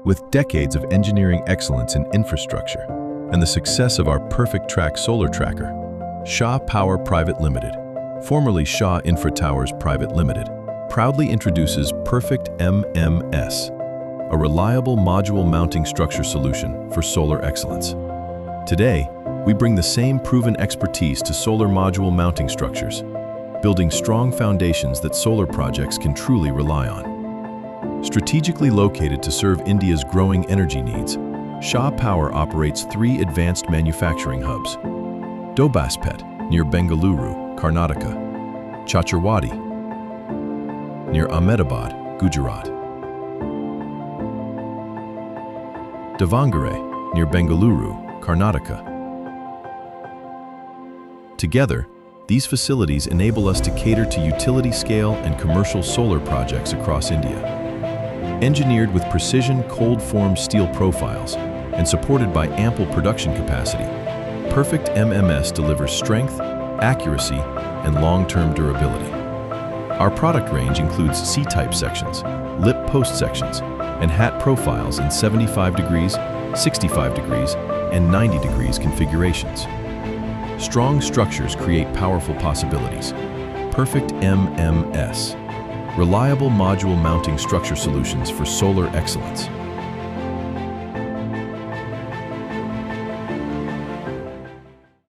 With decades of engineering excellence in infrastructure and the success of our Perfect Track solar tracker, Shah Power Private Limited, formerly Shah Infra Towers Private Limited, proudly introduces PerfectMMS, a reliable module mounting structure solution for solar excellence. Today, we bring the same proven expertise to solar module mounting structures, building strong foundations that solar projects can truly rely on. Strategically located to serve India's growing energy needs, Shah Power operates 3 advanced manufacturing hubs: Dobaspet, near Bengaluru, Karnataka; Chacharwadi, near Ahmedabad, Gujarat; Davangere, near Bengaluru, Karnataka. Together, these facilities enable us to cater to utility-scale and commercial solar projects across India. Engineered with precision cold-formed steel profiles and supported by ample production capacity, PerfectMMS delivers strength, accuracy, and long-term durability. Our product range includes C-type sections, lip post sections, and hat profiles in 75 degrees, 65 degrees, and 90 degrees configurations. Strong structures create powerful possibilities. PerfectMMS, reliable module mounting structure solutions for solar excellence.